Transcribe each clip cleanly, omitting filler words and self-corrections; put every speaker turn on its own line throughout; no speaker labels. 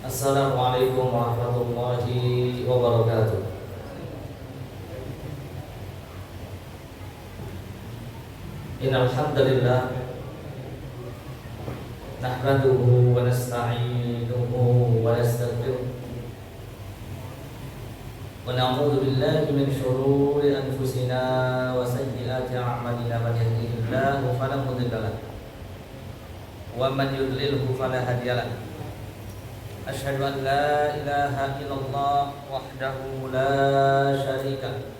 Assalamualaikum warahmatullahi wabarakatuh. Innal hamdalillah nahmaduhu wa nasta'inuhu wa nastaghfiruh wa na'udzu billahi min shururi anfusina wa sayyiati a'malina. Man yahdihillahu fala mudilla lahu wa man yudlilhu fala hadiya lahu. Asyhadu an la ilaha illallah wahdahu la syarika lahu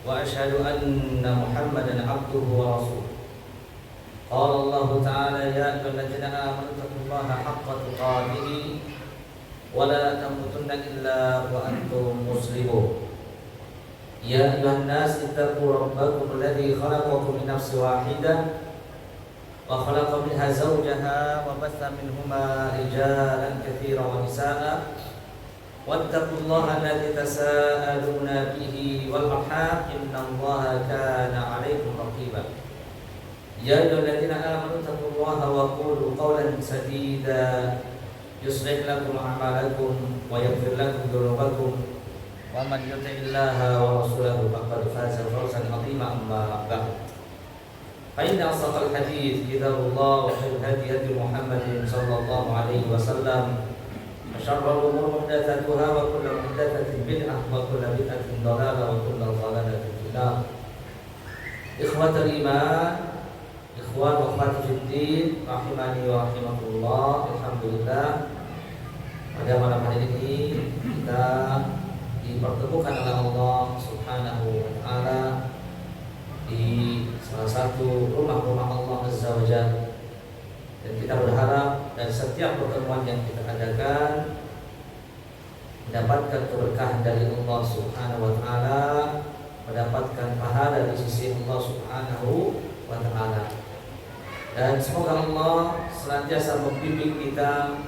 wa asyhadu anna Muhammadan abduhu wa rasuluh. Qala Allah ta'ala ya ayyuhalladzina amanu taqullaha haqqa tuqatih wa la tamutunna illa wa antum muslimun. Ya ayyuhan nas ittaqu rabbakum alladzi khalaqakum min nafsin wahidah wa khalaqa minha zawjaha wa batha minhuma rijalan katsiran wa nisaa'a wattaqullaha alladzi tasaaluna bihi wal arham innallaha kana 'alaikum raqiba. Ya ayyuhalladzina amanu taqullaha wa qulu qawlan sadida yuslih lakum a'malakum wa yaghfir lakum dhunubakum wa man yuti'illaha wa rasulahu faqad faza fawzan 'azima. Amma ba'd. فإن أصدق الحديث كتاب الله وخير الهدي هدي محمد صلى الله عليه وسلم وشر الأمور محدثاتها وكل محدثة بدعة وكل بدعة ضلالة وكل ضلالة في النار. إخوة الإيمان إخوان وأخوات في الدين rahimani wa rahimakumullah. Alhamdulillah, pada malam hari ini kita dipertemukan oleh Allah Subhanahu wa taala di salah satu rumah-rumah Allah Azza wa Jalla, dan kita berharap dari setiap pertemuan yang kita adakan mendapatkan keberkahan dari Allah Subhanahu wa taala, mendapatkan pahala di sisi Allah Subhanahu wa taala, dan semoga Allah senantiasa membimbing kita,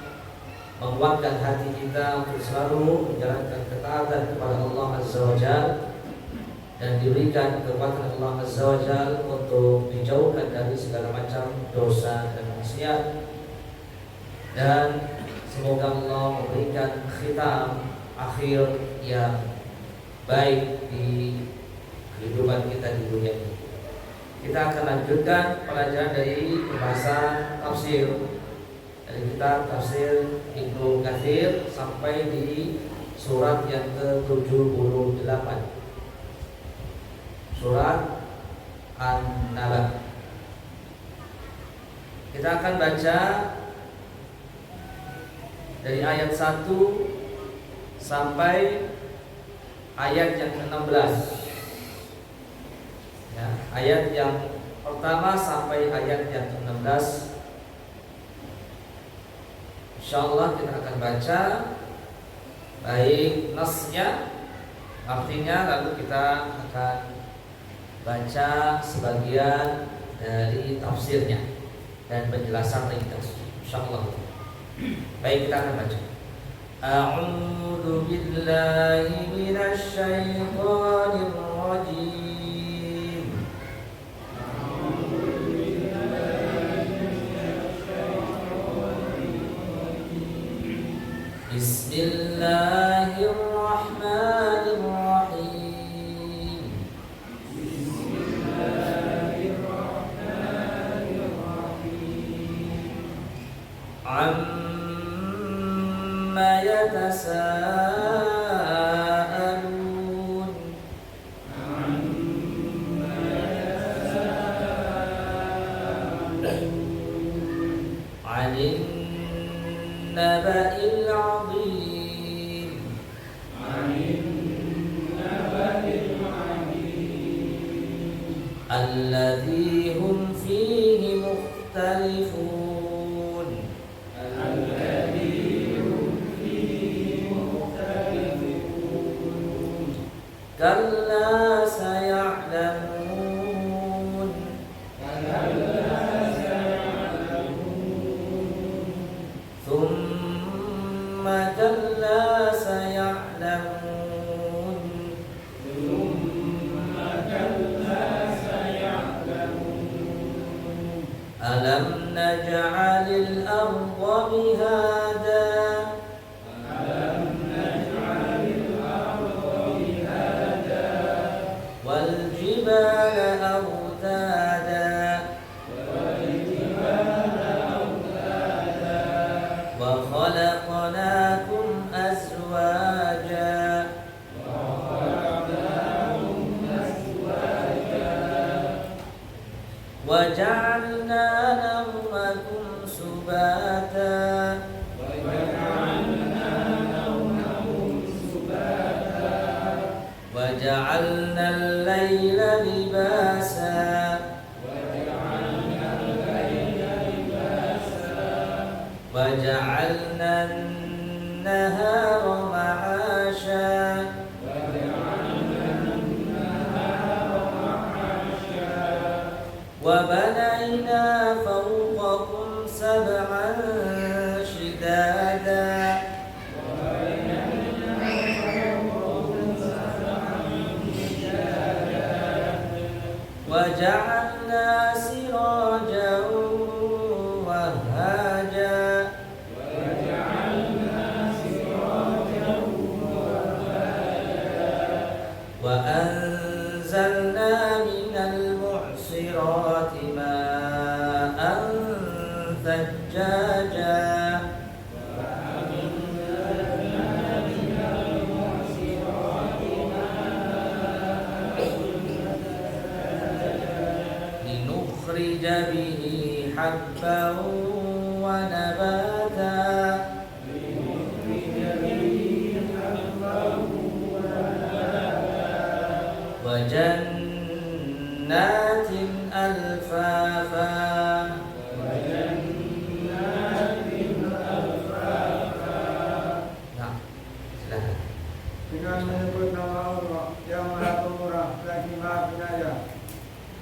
menguatkan hati kita untuk selalu menjalankan ketaatan kepada Allah Azza wa Jalla, dan diberikan kekuatan Allah Azza wa Jalla untuk dijauhkan dari segala macam dosa dan maksiat, dan semoga Allah memberikan khitam akhir yang baik di kehidupan kita di dunia ini. Kita akan lanjutkan pelajaran dari pembahasan tafsir dari kitab tafsir Ibnu Katsir sampai di surat yang ke-78, surat An-Naba. Kita akan baca dari ayat 1 sampai ayat yang ke-16. Ya, ayat yang pertama sampai ayat yang ke-16. Insyaallah kita akan baca baik nasnya, artinya, lalu kita akan baca sebagian dari tafsirnya dan penjelasan ringkas, insyaallah. Baik, kita akan baca. A'udzu billahi minasy syaithanir rajim. Bismillahirrahmanirrahim. Amma yatasaalun. Anin naba'il 'azim. Alladzi hum fihi mukhtalifun. Kalla saya'lamun. Thumma kalla saya'lamun. Alam naj'alil arda mihada. وجعلنا نومكم سباتا وجعلنا الليل لباسا وجعلنا النهار معاشا وبنينا فوقكم سبعا شدادا وجعلنا سراجا وهاجا وأنزلنا من المعصرات ماء ثجاجا لنخرج به حبا ونباتا وجنات ألفافا Nah, silakan.
Dengan menyebut nama Allah yang Maha Pemurah lagi Maha Penyayang.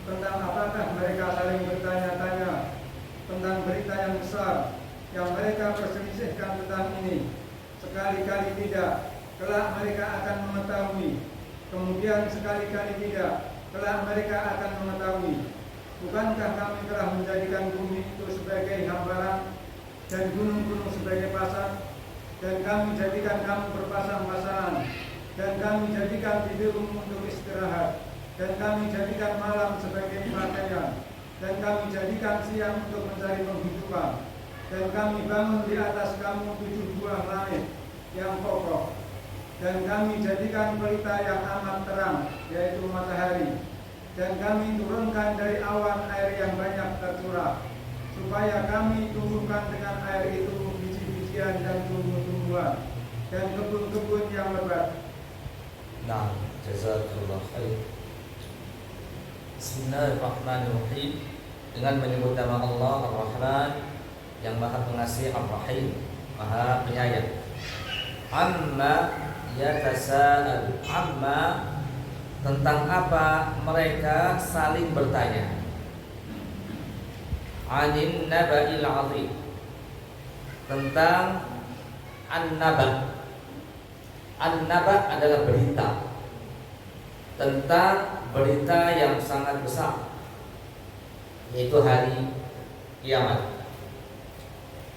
Tentang apakah mereka saling bertanya-tanya tentang berita yang besar yang mereka perselisihkan tentang ini? Sekali-kali tidak, kelak mereka akan mengetahui. Kemudian sekali-kali tidak, kelak mereka akan mengetahui. Bukankah kami telah menjadikan bumi itu sebagai hamparan dan gunung-gunung sebagai pasar, dan kami jadikan kamu berpasang-pasangan, dan kami jadikan tidurmu untuk istirahat, dan kami jadikan malam sebagai pakaian, dan kami jadikan siang untuk mencari penghidupan, dan kami bangun di atas kamu 7 buah langit yang kokoh, dan kami jadikan pelita yang amat terang, yaitu matahari, dan kami turunkan dari awan air yang banyak tercurah, supaya kami tumbuhkan dengan air itu biji-bijian dan tumbuh-tumbuhan dan kebun-kebun yang lebat.
Nah, jazakallah khair. Bismillahirrahmanirrahim. Dengan menyebut nama Allah Ar-Rahman yang Maha Pengasih, Ar-Rahim, Maha Penyayang. Amma yatasa'al, amma tentang apa mereka saling bertanya. Anin naba'il 'azim, tentang an-naba'. An-naba' adalah berita, tentang berita yang sangat besar, yaitu hari kiamat.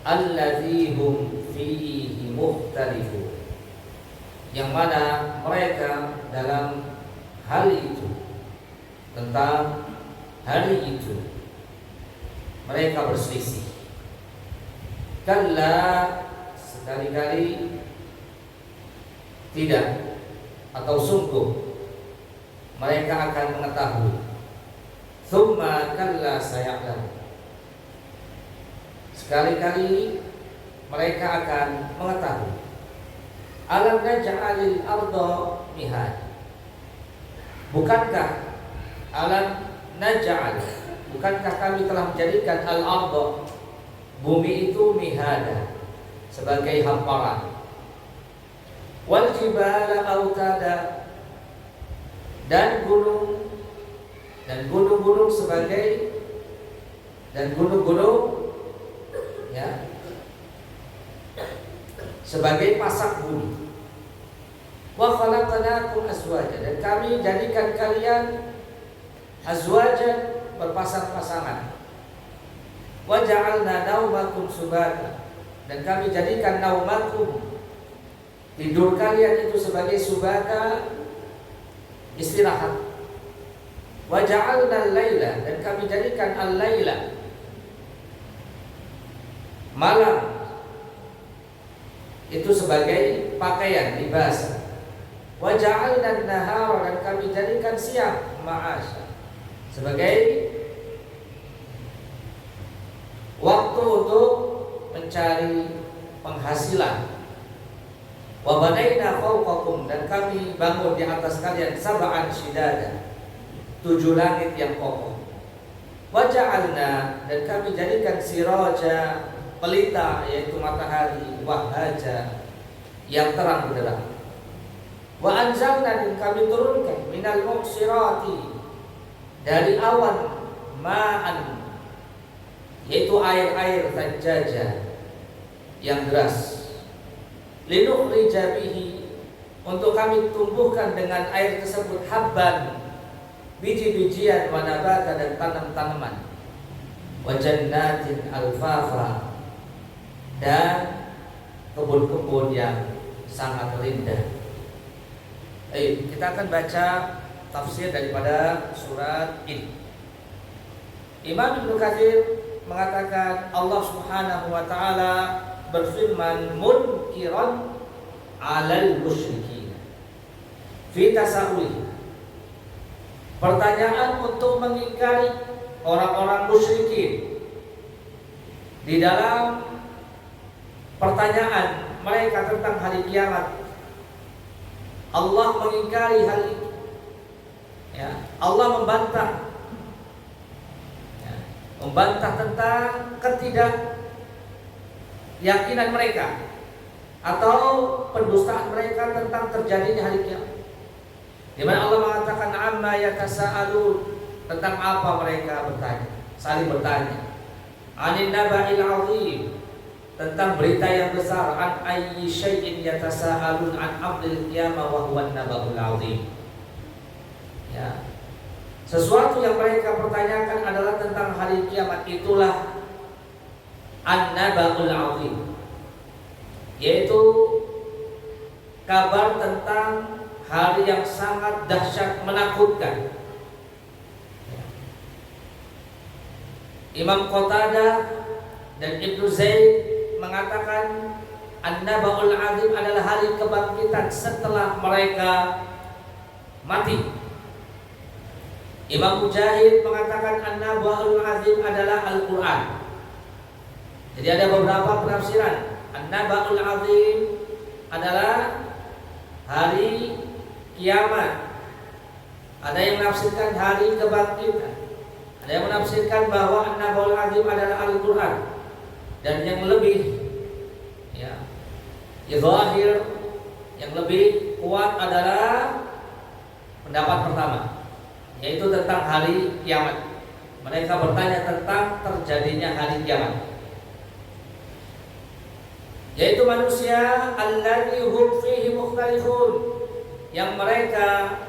Alladzi hum fihi mukhtalifun, yang mana mereka dalam hal itu, tentang hari itu mereka berselisih. Kalla, sekali-kali tidak, atau sungguh mereka akan mengetahui. Tsumma kalla saya'lam, sekali-kali mereka akan mengetahui. Alam naj'alil arda mihad, bukankah alam naj'al, bukankah kami telah menjadikan al-arda, bumi itu, mihada, sebagai hamparan, wal jibala autada, dan gunung-gunung sebagai, dan gunung-gunung ya sebagai pasak bumi. Wa khalaqnakum azwajan, dan kami jadikan kalian azwajan, berpasang-pasangan. Wa ja'alna naumakum subata, dan kami jadikan naumakum, tidur kalian itu, sebagai subata, istirahat. Wa ja'alna al-laila, dan kami jadikan al-laila, malam, itu sebagai pakaian, libas. Wa ja'alna an-nahara, dan kami jadikan siang, ma'asya, sebagai mencari penghasilan. Wa banaina fawqakum, dan kami bangun di atas kalian sab'an shidada, 7 langit yang kokoh. Wa ja'alna, dan kami jadikan siraja, pelita yaitu matahari, wahaja, yang terang benderang. Wa anzalna, dan kami turunkan minal muqsirati, dari awan, ma'an, yaitu air-air tajjaja yang deras. Linukhrija bihi, untuk kami tumbuhkan dengan air tersebut habban, biji-bijian, wa nabata, dan tanam-tanaman, wa jannatin alfafa, dan kebun-kebun yang sangat indah. Kita akan baca tafsir daripada surat ini. Imam Ibnu Katsir mengatakan Allah Subhanahu wa taala berfirman munkiran 'alal musyrikin fi tasawwur. Pertanyaan untuk mengingkari orang-orang musyrikin di dalam pertanyaan mereka tentang hari kiamat. Allah mengingkari hal itu. Ya, Allah membantah. Membantah tentang ketidakyakinan mereka atau pendustaan mereka tentang terjadinya hari kiamat. Di mana Allah mengatakan amma yatasaalun, tentang apa mereka bertanya, saling bertanya. Anin naba'il 'azim, tentang berita yang besar. An ayyi syai'in yatasaalun an amril qiyamah wa huwa an-naba'ul 'azim. Ya. Sesuatu yang mereka pertanyakan adalah tentang hari kiamat, itulah An-Naba'ul 'Azim, yaitu kabar tentang hari yang sangat dahsyat, menakutkan. Imam Qatadah dan Ibnu Zaid mengatakan An-Naba'ul 'Azim adalah hari kebangkitan setelah mereka mati. Imam Mujahid mengatakan An-Naba'ul 'Azim adalah Al-Quran. Jadi ada beberapa penafsiran. An-Naba'ul 'Azim adalah hari kiamat. Ada yang menafsirkan hari kebangkitan. Ada yang menafsirkan bahwa An-Naba'ul 'Azim adalah Al-Quran. Dan yang lebih zahir, yang lebih kuat adalah pendapat pertama, yaitu tentang hari kiamat. Mereka bertanya tentang terjadinya hari kiamat, yaitu manusia alladzi hum fihi mukhtalifun, yang mereka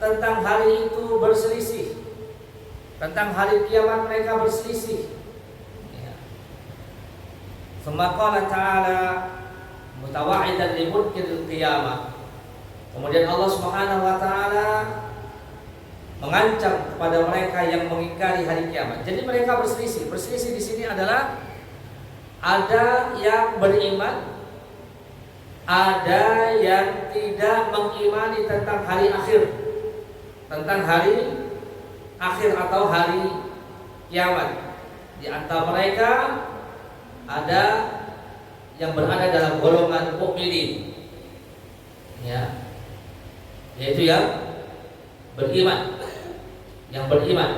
tentang hari itu berselisih. Tentang hari kiamat mereka berselisih. Tsumma qala ta'ala mutawa'idan li munkiril qiyamah. Kemudian Allah Subhanahu wa taala mengancam kepada mereka yang mengingkari hari kiamat. Jadi mereka berselisih. Berselisih di sini adalah ada yang beriman, ada yang tidak mengimani tentang hari akhir, tentang hari akhir atau hari kiamat. Di antara mereka ada yang berada dalam golongan mukminin, yaitu yang beriman. Yang beriman.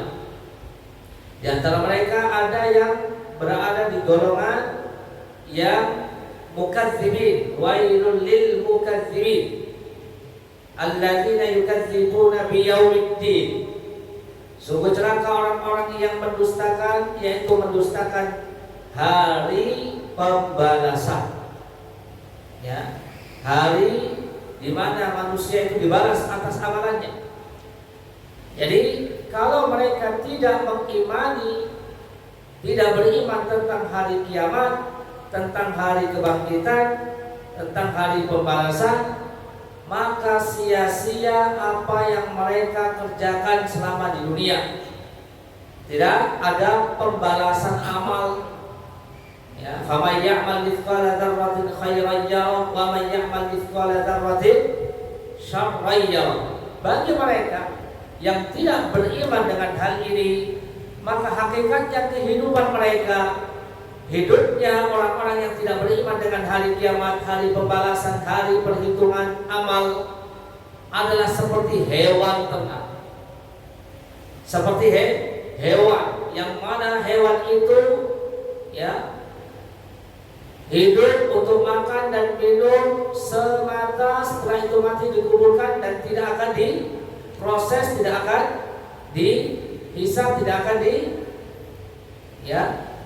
Di antara mereka ada yang berada di golongan yang mukadzibin, wailul lil mukadzibin alladzina yukadzibuna biyaumiddin. Sungguh celaka orang-orang yang mendustakan, yaitu mendustakan hari pembalasan. Hari di mana manusia itu dibalas atas amalannya. Jadi kalau mereka tidak mengimani, tidak beriman tentang hari kiamat, tentang hari kebangkitan, tentang hari pembalasan, maka sia-sia apa yang mereka kerjakan selama di dunia. Tidak ada pembalasan amal. Faman ya'mal mithqala dzarratin khairan yarah wa man ya'mal mithqala dzarratin syarran yarah. Bagi mereka yang tidak beriman dengan hal ini, maka hakikatnya kehidupan mereka hidupnya orang-orang yang tidak beriman dengan hari kiamat, hari pembalasan, hari perhitungan amal adalah seperti hewan ternak. Seperti hewan, yang mana hewan itu ya hidup untuk makan dan minum semata, setelah itu mati dikuburkan dan tidak akan diproses, tidak akan dihisab, tidak akan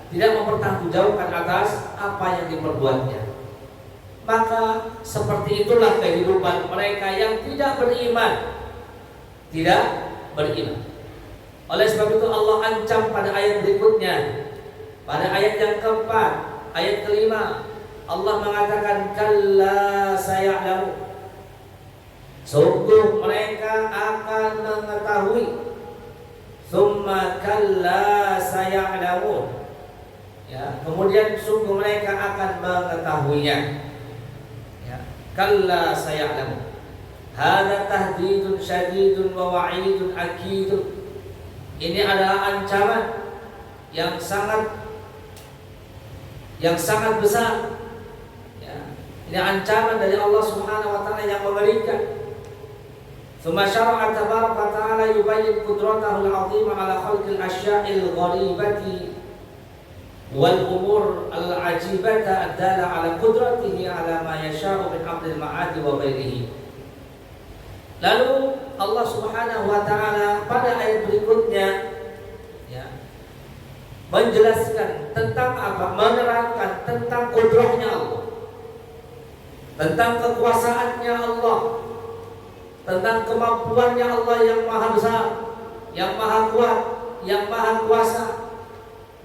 tidak mempertanggungjawabkan atas apa yang diperbuatnya. Maka seperti itulah kehidupan mereka yang tidak beriman. Tidak beriman. Oleh sebab itu Allah ancam pada ayat berikutnya. Pada ayat yang keempat, ayat kelima, Allah mengatakan kalla saya'lamu. Sungguh mereka akan mengetahui. Summa kalla saya'lamu. Ya, kemudian sungguh mereka akan mengetahuinya. Kalla saya'lamu. Hada tahdidun syadidun wa wa'idun akidun. Ini adalah ancaman yang sangat besar. Ya. Ini ancaman dari Allah Subhanahu wa taala yang mengerikan. Tsumma syara'a tabaraka wa ta'ala yubayyin qudratahu al-'azimah 'ala khalqil asya'il gharibati wal umur al-'ajibata ad-dala 'ala qudratihi 'ala ma yasha'u min amril ma'adi wa ghairihi. Lalu Allah Subhanahu wa taala pada ayat berikutnya menjelaskan tentang apa? Menerangkan tentang kudrahnya Allah, tentang kekuasaannya Allah, tentang kemampuannya Allah yang maha besar, yang maha kuat, yang maha kuasa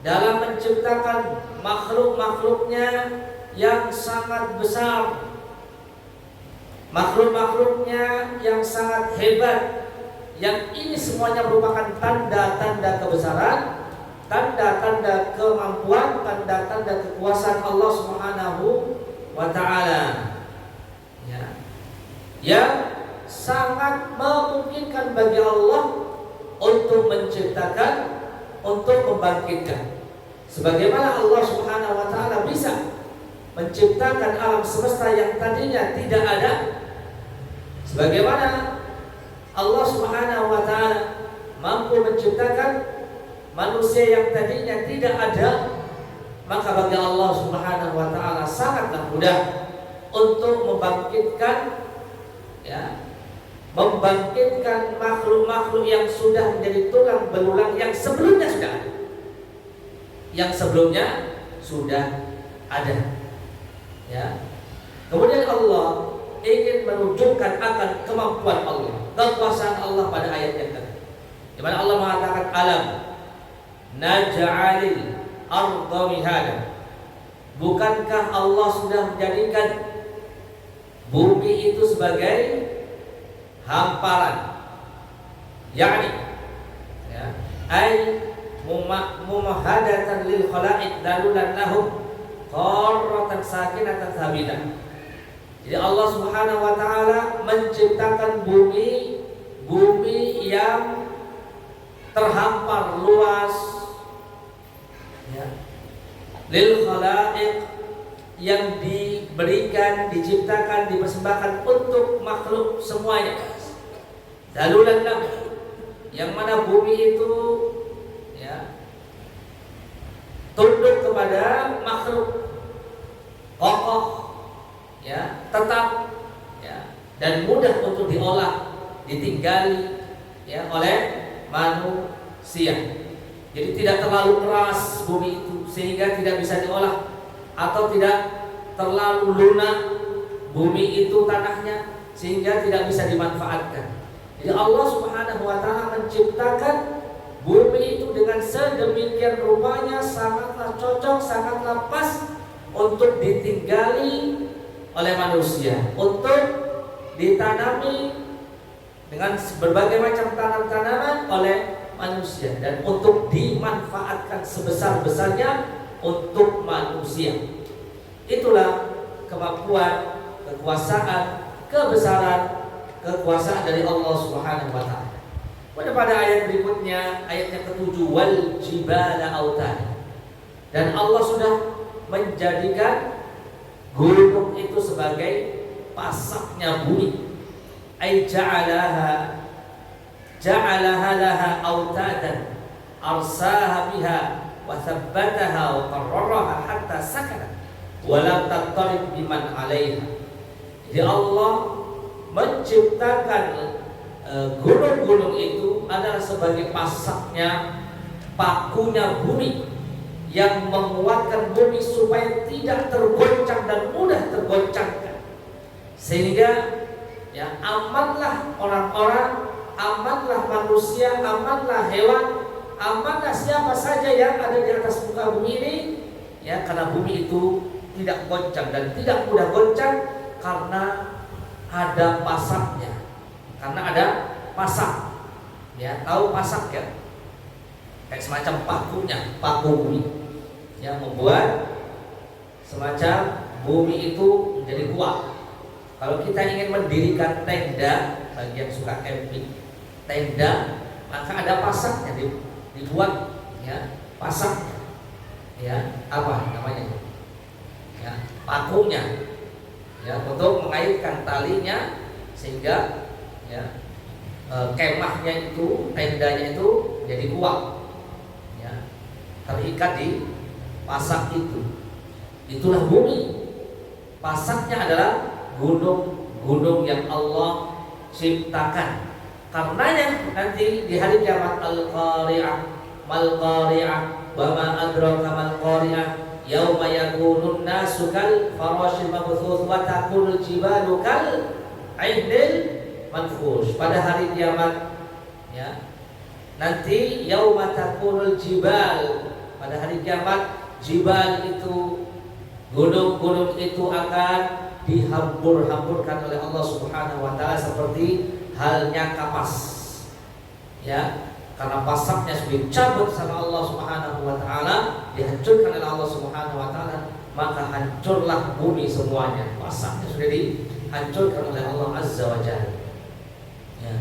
dalam menciptakan makhluk-makhluknya yang sangat besar, makhluk-makhluknya yang sangat hebat, yang ini semuanya merupakan tanda-tanda kebesaran, tanda-tanda kemampuan, tanda-tanda kekuasaan Allah Subhanahu wa taala. Ya. Yang sangat memungkinkan bagi Allah untuk menciptakan, untuk membangkitkan. Sebagaimana Allah Subhanahu wa taala bisa menciptakan alam semesta yang tadinya tidak ada, sebagaimana Allah Subhanahu wa taala mampu menciptakan manusia yang tadinya tidak ada, maka bagi Allah Subhanahu wa taala sangatlah mudah untuk membangkitkan makhluk-makhluk yang sudah menjadi tulang belulang yang sebelumnya sudah ada. Yang sebelumnya sudah ada. Ya. Kemudian Allah ingin menunjukkan akan kemampuan Allah, kekuasaan Allah pada ayat yang tadi, di mana Allah mengatakan alam naj'alil arda mihada. Bukankah Allah sudah menjadikan bumi itu sebagai hamparan, yakni ay mumahadatan lil khalaiq dalulan lahum qarratan sakinatan thabitan. Jadi Allah Subhanahu wa taala menciptakan bumi yang terhampar luas, lil khalaiq, yang diberikan, diciptakan, dipersembahkan untuk makhluk semuanya. Dalulan lahum, yang mana bumi itu tunduk kepada makhluk, kokoh, tetap, dan mudah untuk diolah, ditinggali oleh manusia. Jadi tidak terlalu keras bumi itu sehingga tidak bisa diolah, atau tidak terlalu lunak bumi itu tanahnya sehingga tidak bisa dimanfaatkan. Jadi Allah Subhanahu wa taala menciptakan bumi itu dengan sedemikian rupanya, sangatlah cocok, sangatlah pas untuk ditinggali oleh manusia, untuk ditanami dengan berbagai macam tanam-tanaman oleh manusia, dan untuk dimanfaatkan sebesar-besarnya untuk manusia. Itulah kemampuan, kekuasaan, kebesaran, kekuasaan dari Allah Subhanahu wa taala. Pada ayat berikutnya, ayat yang ke-7, wal jibala autada. Dan Allah sudah menjadikan gunung itu sebagai pasaknya bumi. Ai ja'alaha laha autadan arsaha biha wa thabbataha wa qarraraha hatta sakanat wa lam tattarib biman 'alaiha. Jadi Allah menciptakan gunung-gunung itu adalah sebagai pasaknya, pakunya bumi yang menguatkan bumi supaya tidak tergoncang dan mudah tergoncangkan. Sehingga ya amanlah orang-orang, amanlah manusia, amanlah hewan, amanlah siapa saja yang ada di atas muka bumi ini, ya, karena bumi itu tidak goncang dan tidak mudah goncang karena ada pasaknya. Karena ada pasak, ya, tahu pasak ya? Kayak semacam pakunya, paku bumi, yang membuat semacam bumi itu menjadi kuat. Kalau kita ingin mendirikan tenda, bagi yang suka camping, tenda, maka ada pasaknya, dibuat ya pasaknya, ya apa namanya, ya pakunya, ya untuk mengaitkan talinya sehingga ya kemahnya itu, tendanya itu jadi kuat, ya terikat di pasak itu. Itulah bumi. Pasaknya adalah gunung-gunung yang Allah ciptakan. Karenanya nanti di hari kiamat al-qari'ah, mal-qari'ah, wa ma adraka mal-qari'ah, yauma yakunun nasu kal farashil mabthuth wa takunul jibalu kal aidil manfush. Pada hari kiamat, ya, nanti yauma takunul jibal, pada hari kiamat jibal itu, gunung-gunung itu akan dihambur-hamburkan oleh Allah Subhanahu wa taala seperti halnya kapas. Ya, karena pasaknya sudah dicabut sama Allah Subhanahu wa taala, dihancurkan oleh Allah Subhanahu wa taala, maka hancurlah bumi semuanya. Pasaknya sudah dihancurkan oleh Allah Azza wa Jalla. Ya,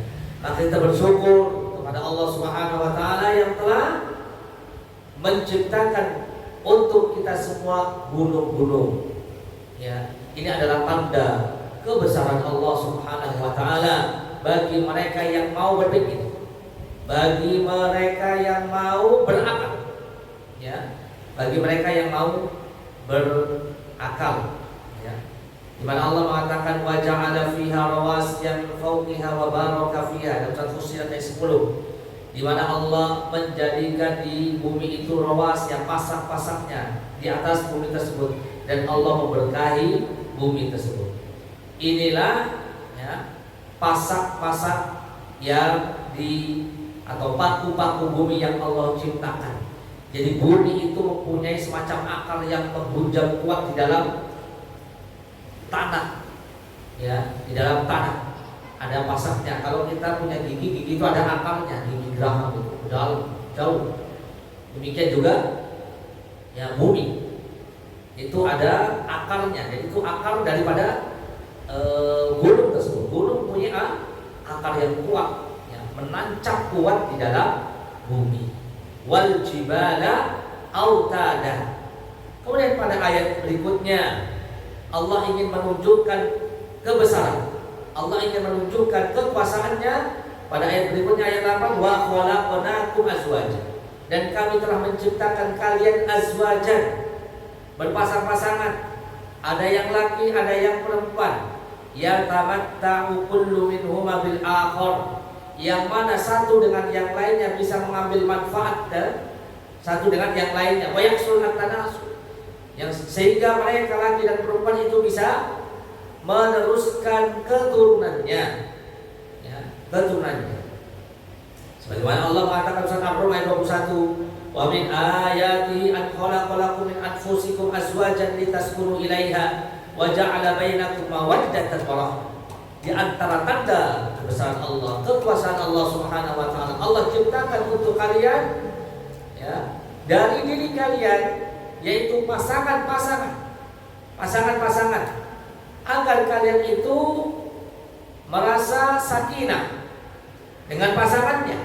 maka kita bersyukur kepada Allah Subhanahu wa taala yang telah menciptakan untuk kita semua gunung-gunung. Ya, ini adalah tanda kebesaran Allah Subhanahu wa taala bagi mereka yang mau berpikir, bagi mereka yang mau berakal, ya, bagi mereka yang mau berakal, ya. Di mana Allah mengatakan wa ja'ala fiha rawasiya min fawqiha wa baraka fiha, dalam surat Fussilat ayat 10. Di mana Allah menjadikan di bumi itu rawas, yang pasak-pasaknya di atas bumi tersebut, dan Allah memberkahi bumi tersebut. Inilah ya pasak-pasak yang atau paku-paku bumi yang Allah ciptakan. Jadi bumi itu mempunyai semacam akar yang menghujam kuat di dalam tanah, ya, di dalam tanah. Ada pasaknya. Kalau kita punya gigi itu ada akarnya, gigi geraham itu dalam jauh. Demikian juga ya bumi itu ada akarnya. Jadi itu akar daripada gunung tersebut. Gunung punya akar yang kuat, ya, menancap kuat di dalam bumi. Wal jibala autada. Kemudian pada ayat berikutnya Allah ingin menunjukkan kebesaran, Allah ingin menunjukkan kekuasaannya. Pada ayat berikutnya, ayat 8, wa khalaqnakum azwajan, dan kami telah menciptakan kalian azwajan, berpasang-pasangan, ada yang laki, ada yang perempuan, ya tamatta'u kullu minhuma bil akhar, yang mana satu dengan yang lainnya bisa mengambil manfaat dan satu dengan yang lainnya, wa yahsul at-tanasul, yang sehingga mereka laki dan perempuan itu bisa meneruskan keturunannya, ya, keturunannya. Sebagaimana Allah mengatakan surat Ar-Rum ayat 21, wa min ayati an khalaqalakum min anfusikum azwajan litaskunu ilaiha wa ja'ala bainakum mawaddatan wa rahmah. Di antara tanda kebesaran Allah, kekuasaan Allah Subhanahu wa taala, Allah ciptakan untuk kalian, ya, dari diri kalian, yaitu pasangan-pasangan, agar kalian itu merasa sakinah dengan pasangannya,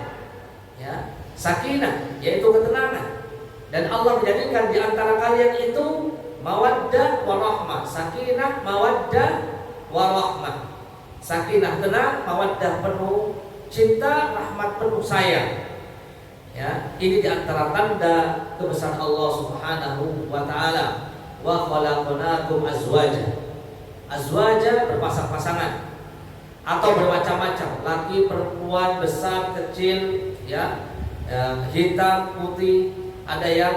ya, sakinah yaitu ketenangan, Dan Allah menjadikan di antara kalian itu mawaddah warahmah, sakinah, mawaddah warahmah. Sakinah tenang, mawaddah penuh cinta, rahmat penuh sayang. Ya, ini di antara tanda kebesaran Allah Subhanahu wa taala. Wa khalaqnakum azwaja. Azwaja berpasang-pasangan atau bermacam-macam, laki, perempuan, besar, kecil, ya, hitam, putih, ada yang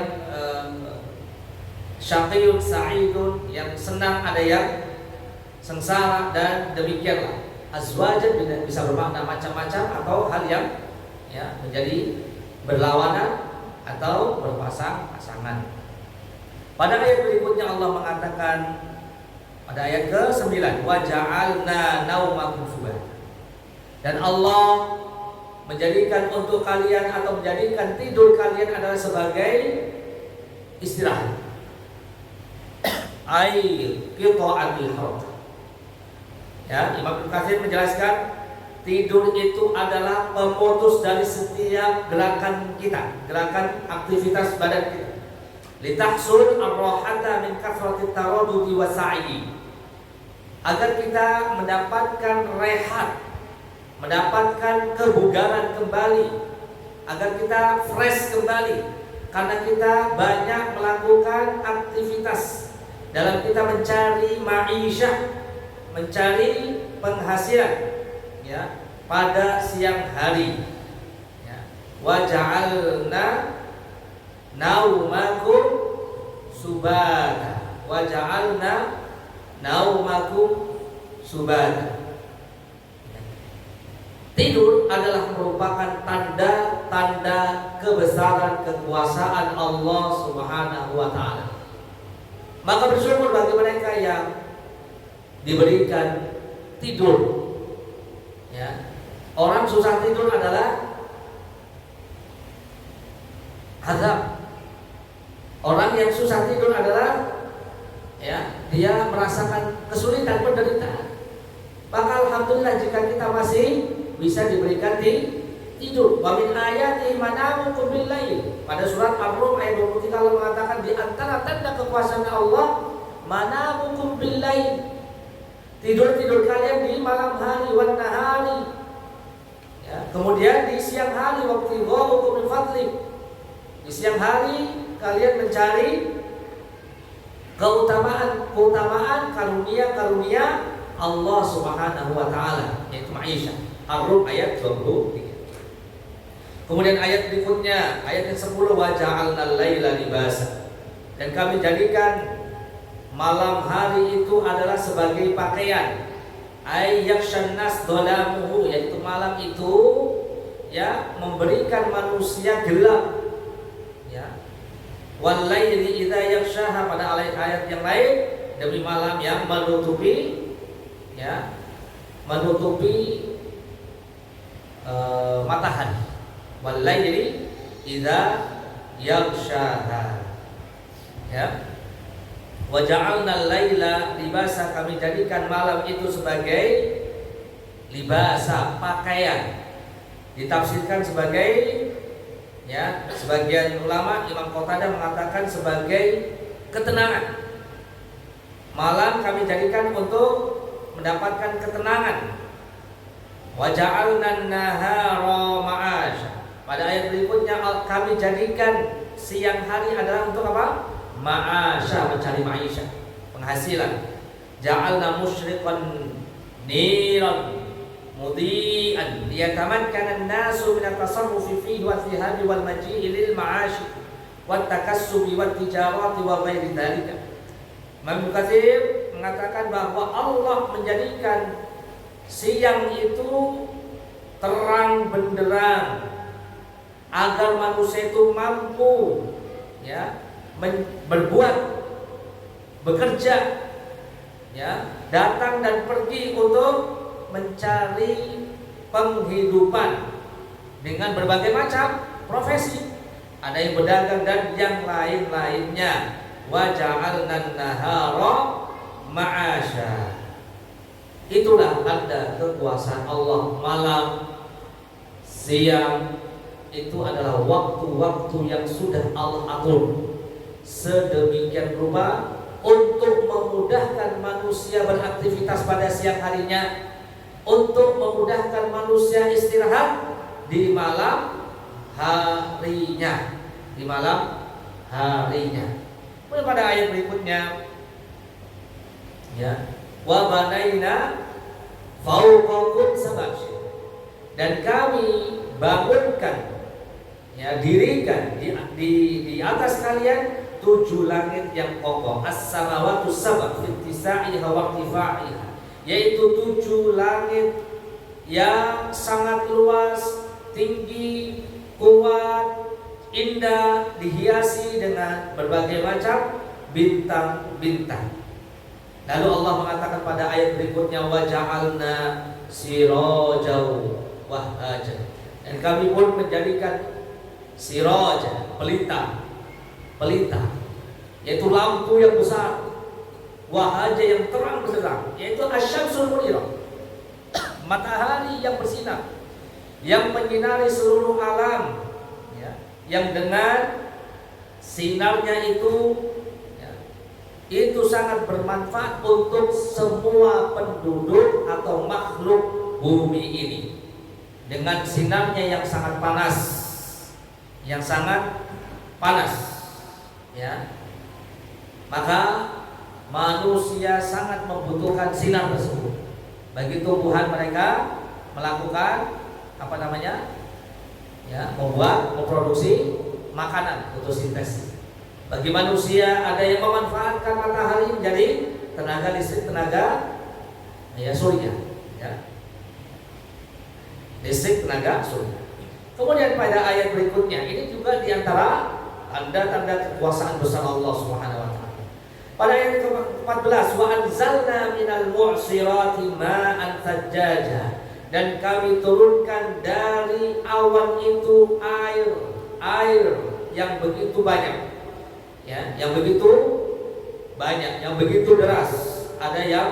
syaqiyun, sa'idun, yang senang, ada yang sengsara, dan demikianlah. Azwaja bisa bermakna macam-macam atau hal yang ya menjadi berlawanan atau berpasang-pasangan. Pada ayat berikutnya Allah mengatakan pada ayat ke-9, wa ja'alna naumakum subata. Dan Allah menjadikan untuk kalian atau menjadikan tidur kalian adalah sebagai istirahat. Ai qita'atil haram. Ya, Imam Ibnu Katsir menjelaskan tidur itu adalah pemutus dari setiap gerakan kita, gerakan aktivitas badan kita. Litahsul ar-rahata min kathratit taradudi wa sa'i. Agar kita mendapatkan rehat, mendapatkan kebugaran kembali, agar kita fresh kembali karena kita banyak melakukan aktivitas dalam kita mencari ma'isyah, mencari penghasilan, ya, pada siang hari. Ya. Wa ja'alna naumakum subata. Wa ja'alna naumakum subata. Tidur adalah merupakan tanda-tanda kebesaran kekuasaan Allah Subhanahu wa taala. Maka bersyukur bagi mereka yang diberikan tidur. Ya. Orang susah tidur adalah azab. Orang yang susah tidur adalah ya, dia merasakan kesulitan, penderitaan. Maka alhamdulillah jika kita masih bisa diberikan tidur. Wa min ayati manamukum bil lail. Pada surat Ar-Rum ayat 23 Allah mengatakan di antara tanda kekuasaan Allah manamukum bil lail. Tidur kalian di malam hari, wan nahari. Ya, kemudian di siang hari waktu ghaukum min fadli. Di siang hari kalian mencari keutamaan karunia Allah Subhanahu wa taala, yaitu ma'isyah. Ar-Rum ayat 23. Kemudian ayat berikutnya, ayat ke-10, wa ja'alnal laila libasa. Dan kami jadikan malam hari itu adalah sebagai pakaian. Ay yakshan nas dhalamuhu, yaitu malam itu ya memberikan manusia gelap. Ya. Wal laili idza yakshaha, pada ayat yang lain, demi malam yang menutupi ya, menutupi matahari. Wal laili idza yakshaha. Ya. Wa ja'alnal laila libasa, kami jadikan malam itu sebagai libasa, pakaian. Ditafsirkan sebagai ya, sebagian ulama Imam Qatadah mengatakan sebagai ketenangan. Malam kami jadikan untuk mendapatkan ketenangan. Wa ja'alnan nahara ma'asya. Pada ayat berikutnya kami jadikan siang hari adalah untuk apa? Ma'asya, mencari ma'isyah, penghasilan. Ja'alna musyriqan niran mudi'an liyatamakkana an-nasu min at-tasarrufi fihi wa thihabi wal maji'i lil ma'ashi wat takassubi wat tijarati wa ghairi dzalika. Imam Katsir mengatakan bahwa Allah menjadikan siang itu terang benderang agar manusia itu mampu ya berbuat, bekerja, ya, datang dan pergi untuk mencari penghidupan dengan berbagai macam profesi. Ada yang berdagang dan yang lain-lainnya. Wa ja'alnan nahara ma'asya. Itulah tanda kekuasaan Allah. Malam, siang, itu adalah waktu-waktu yang sudah Allah atur sedemikian rupa untuk memudahkan manusia beraktivitas pada siang harinya, untuk memudahkan manusia istirahat di malam harinya, di malam harinya. Kemudian pada ayat berikutnya, ya, wa banaina fawqakum sab'a, dan kami bangunkan, ya, dirikan di atas kalian 7 langit yang kokoh. As-samawatu sab'a fi ittisa'iha wa irtifa'iha, yaitu 7 langit yang sangat luas, tinggi, kuat, indah, dihiasi dengan berbagai macam bintang-bintang. Lalu Allah mengatakan pada ayat berikutnya, wa ja'alna sirajan wahaja, dan kami pun menjadikan siraja, pelita, yaitu lampu yang besar, wahaja yang terang benderang, yaitu asyamsul munirah, matahari yang bersinar, yang menyinari seluruh alam, ya, yang dengan sinarnya itu, ya, itu sangat bermanfaat untuk semua penduduk atau makhluk bumi ini. Dengan sinarnya yang sangat panas, ya, maka manusia sangat membutuhkan sinar tersebut bagi tumbuhan mereka melakukan memproduksi makanan, fotosintesis. Bagi manusia ada yang memanfaatkan matahari menjadi tenaga listrik, surya, ya, listrik tenaga surya. Kemudian pada ayat berikutnya, ini juga diantara tanda-tanda kekuasaan besar Allah Subhanahu wa taala. Pada ayat ke-14, wa anzalna minal mu'sirati ma'an thajjaja, dan kami turunkan dari awan itu air yang begitu banyak, ya, yang begitu banyak, yang begitu deras. Ada yang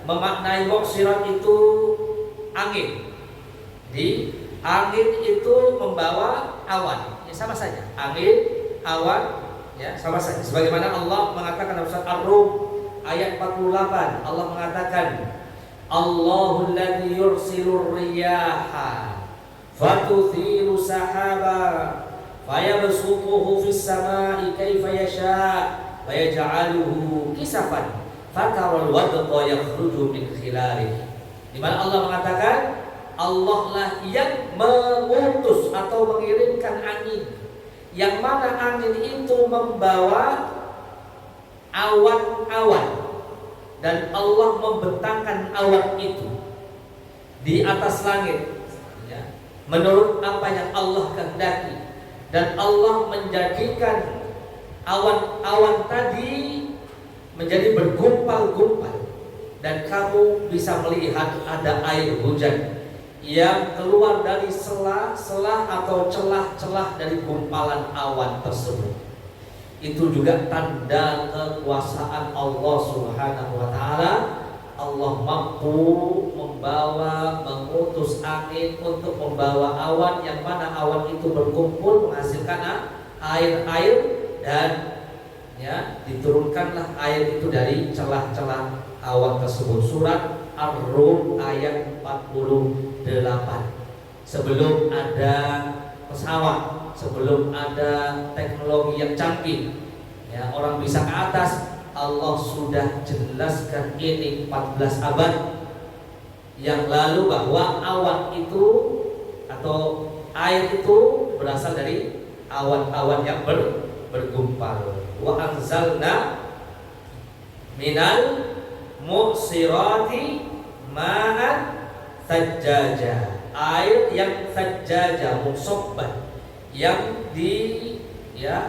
memaknai mu'sirat itu angin. Di angin itu membawa awan, ya, sama saja. Angin, awan, ya, sama saja. Sebagaimana Allah mengatakan dalam surat Ar-Rum ayat 48, Allah mengatakan, Allahul ladzi yursilur riyaha fatuthiru sahaba fayabsutuhu fis samai kaifa yasha wa yaj'aluhu kisafan fataral wadqa yakhruju min khilalihi. Di mana Allah mengatakan, Allah lah yang mengutus atau mengirimkan angin, yang mana angin itu membawa awan-awan, dan Allah membentangkan awan itu di atas langit, ya, menurut apa yang Allah kehendaki, dan Allah menjadikan awan-awan tadi menjadi bergumpal-gumpal, dan kamu bisa melihat ada air hujan yang keluar dari selah-selah atau celah-celah dari gumpalan awan tersebut. Itu juga tanda kekuasaan Allah Subhanahu wa taala. Allah mampu mengutus angin untuk membawa awan, yang mana awan itu berkumpul menghasilkan air, dan, ya, diturunkanlah air itu dari celah-celah awan tersebut. Surat Ar-Rum ayat 48. Sebelum ada pesawat, sebelum ada teknologi yang canggih, ya, orang bisa ke atas, Allah sudah jelaskan ini 14 abad yang lalu bahwa awan itu atau air itu berasal dari awan-awan yang bergumpal. Wa anzalna minal mu'sirati ma'an thajjaja, air yang thajjaja, musabbah, yang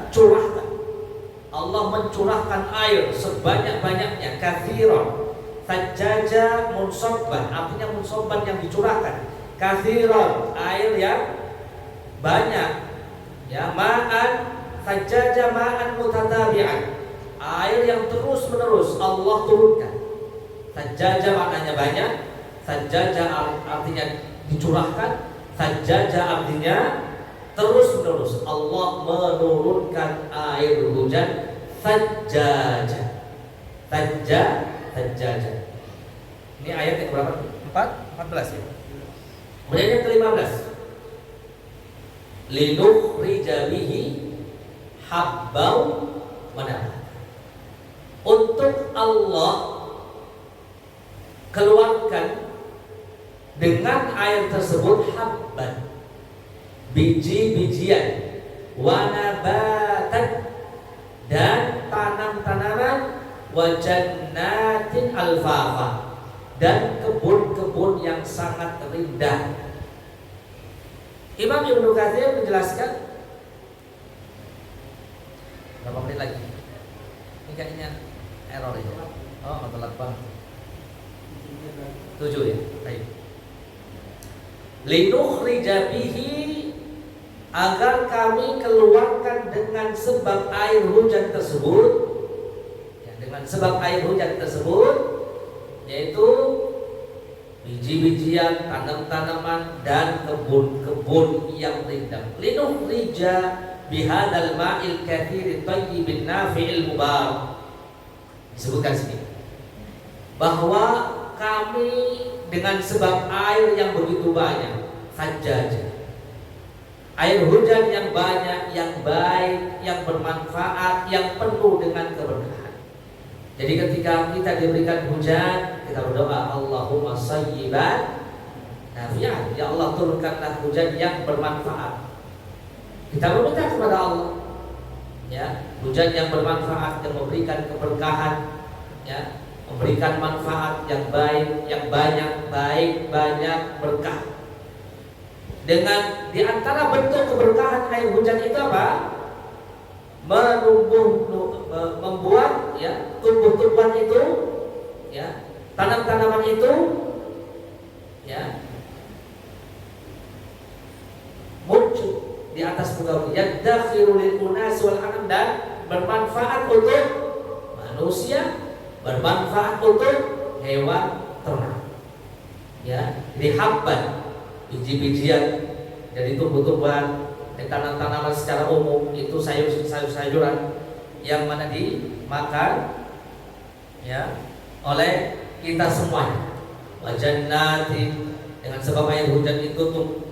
curahkan. Allah mencurahkan air sebanyak-banyaknya, kathiran. Thajjaja musabbah, artinya musabbah yang dicurahkan. Kathiran, air yang banyak, ya, ma'an thajjaja ma'an mutatabi'an, air yang terus-menerus Allah turunkan. Thajjaja maknanya banyak, thajjaja artinya dicurahkan, thajjaja artinya terus-menerus Allah menurunkan air hujan thajjaja. Thajjaja. Ini ayat yang berapa? 14 ya. Kemudian yang ke-15. Linukhrija bihi habbau wa nabata. Untuk Allah keluarkan dengan air tersebut habban, biji-bijian, wa nabatan, dan tanam-tanaman, wa jannatin alfafa, dan kebun-kebun yang sangat indah. Imam Ibnu Katsir menjelaskan berapa menit lagi? Ini kayaknya error ya. Oh, telat banget. 7 ya. Baik. Linukhrija bihi, agar kami keluarkan dengan sebab air hujan tersebut, ya, dengan sebab air hujan tersebut, yaitu biji-bijian, tanam-tanaman, dan kebun-kebun yang rindang. Linukhrija bihadal ma'il katsiri thayyibin nafi'il mubarak. Disebutkan sini bahwa kami dengan sebab air yang begitu banyak, thajjaja, air hujan yang banyak, yang baik, yang bermanfaat, yang penuh dengan keberkahan. Jadi ketika kita diberikan hujan, kita berdoa, Allahumma sayyiban nafi'an, ya Allah turunkanlah hujan yang bermanfaat. Kita meminta kepada Allah, ya, hujan yang bermanfaat, yang memberikan keberkahan, ya, memberikan manfaat yang baik, yang banyak, baik, banyak, berkah. Dengan diantara bentuk keberkahan air hujan itu apa? Membuat, ya, tumbuh-tumbuhan itu, ya, tanam-tanaman itu, ya, muncul di atas muka bumi, yadakhiru lil unas wal anam, dan bermanfaat untuk manusia, bermanfaat untuk hewan ternak. Ya, jadi habban, biji-bijian, jadi tumbuh-tumbuhan dan tanaman-tanaman secara umum itu sayur-sayuran yang mana dimakan, ya, oleh kita semuanya. Wa jannatin, dengan sebab air hujan itu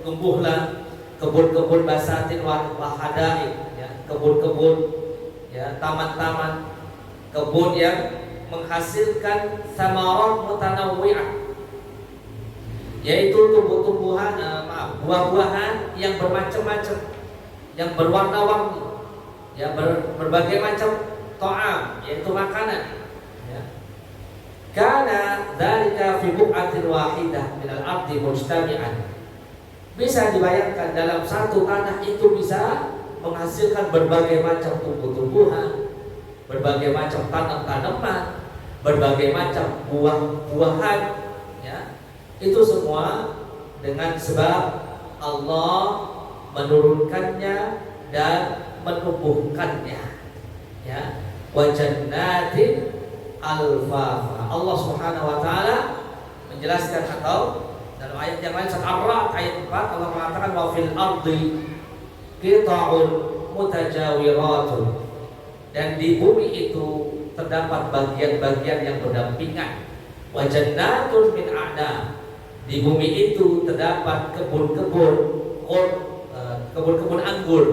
tumbuhlah kebun-kebun basatin wa hadaik, ya, kebun-kebun, ya, taman-taman, kebun yang menghasilkan samarat mutanawwi'ah, yaitu tumbuh-tumbuhan, buah-buahan yang bermacam-macam, yang berwarna-warni, ya, berbagai macam ta'am, yaitu makanan, ya. Kana dzalika fi bu'atin wahidah minal ardi mujtami'an. Bisa dibayangkan dalam satu tanah itu bisa menghasilkan berbagai macam tumbuh-tumbuhan, berbagai macam tanam-tanaman, berbagai macam buah-buahan, ya. Itu semua dengan sebab Allah menurunkannya dan menumbuhkannya, ya. Wa jannatin alfafa. Allah Subhanahu wa taala menjelaskan, atau dalam ayat yang lain, surat Ar-Ra'd ayat 4, Allah mengatakan wa fil ardi qita'un mutajawiratun, dan di bumi itu terdapat bagian-bagian yang berdampingan. Wa jannatun min a'nab, di bumi itu terdapat kebun-kebun anggur.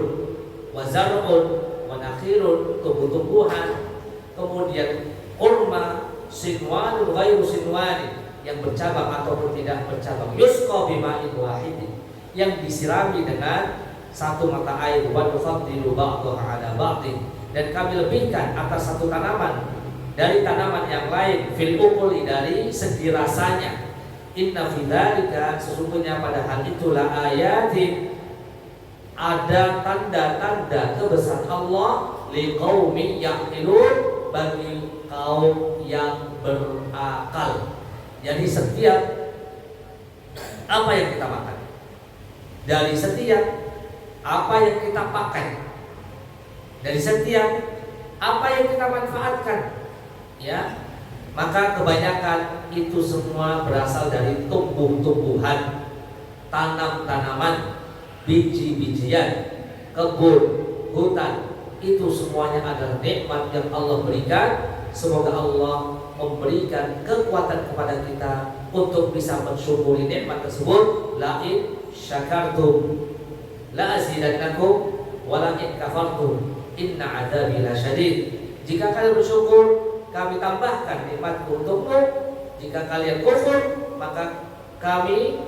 Wa zar'un wa nakhirun, tumbuh-tumbuhan. Kemudian kurma, sinwanun ghairu sinwanin, yang bercabang ataupun tidak bercabang. Yusqa bima'in wahidin, yang disirami dengan satu mata air. Wa nufaddilu ba'daha 'ala ba'din, dan kami lebihkan atas satu tanaman dari tanaman yang lain, fil ukuli, dari segi rasanya. Inna fi dzalika, sesungguhnya pada hal itulah ayatin, ada tanda-tanda kebesaran Allah, liqaumin yaqilun, bagi kaum yang berakal. Jadi setiap apa yang kita makan, dari setiap apa yang kita pakai, dari setiap apa yang kita manfaatkan, ya, maka kebanyakan itu semua berasal dari tumbuh-tumbuhan, tanam-tanaman, biji-bijian, kebun, hutan, itu semuanya adalah nikmat yang Allah berikan. Semoga Allah memberikan kekuatan kepada kita untuk bisa mensyukuri nikmat tersebut. La in syakartum la azidannakum wa la in kafartum inna adzabi lasyadid. Jika kalian bersyukur, kami tambahkan nikmatku untukmu. Jika kalian kufur, maka kami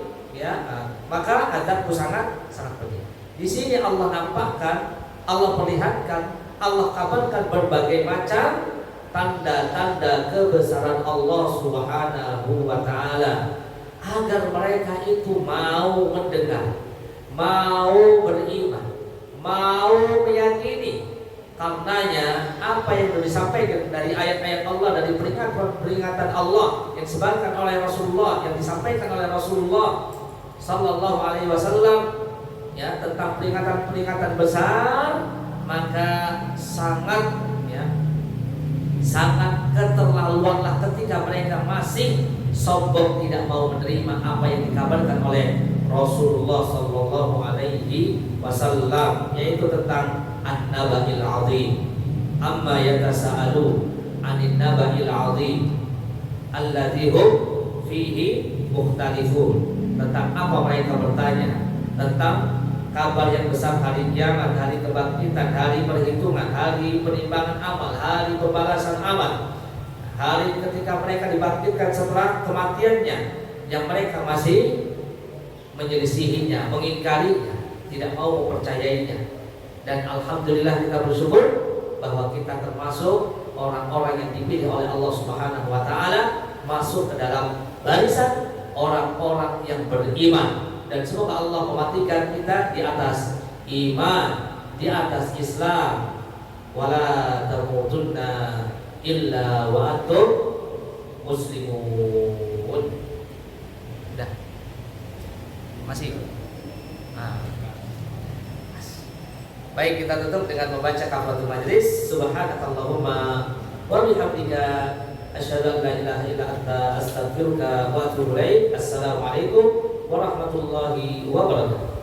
maka azabku sangat pedih. Di sini Allah nampakkan, Allah perlihatkan, Allah kabarkan berbagai macam tanda-tanda kebesaran Allah Subhanahu wa taala agar mereka itu mau mendengar, mau beriman, mau meyakini. Karenanya apa yang disampaikan dari ayat-ayat Allah, dari peringatan Allah yang disebarkan oleh Rasulullah, yang disampaikan oleh Rasulullah Sallallahu Alaihi Wasallam tentang peringatan-peringatan besar, maka sangat keterlaluanlah ketika mereka masih sombong, tidak mau menerima apa yang dikabarkan oleh Rasulullah Sallallahu Alaihi Wasallam, yaitu tentang an-naba'il azim. Amma yatasa'alu anin naba'il azim alladzi hum fihi mukhtalifun. Tentang apa mereka bertanya? Tentang kabar yang besar, hari kiamat, hari kebangkitan, hari perhitungan, hari penimbangan amal, hari pembalasan amal, hari ketika mereka dibangkitkan setelah kematiannya, yang mereka masih menyelisihinya, mengingkarinya, tidak mau mempercayainya. Dan alhamdulillah kita bersyukur bahwa kita termasuk orang-orang yang dipilih oleh Allah Subhanahu wa taala masuk ke dalam barisan orang-orang yang beriman. Dan semoga Allah mematikan kita di atas iman, di atas Islam. Wala tamutunna illa wa antum muslimun. Udah. Masih. Baik, kita tutup dengan membaca kafaratul majlis. Subhanakallahumma wa bihamdika asyhadu an la ilaha illa anta astaghfiruka wa atubu ilaik. Assalamualaikum warahmatullahi wabarakatuh.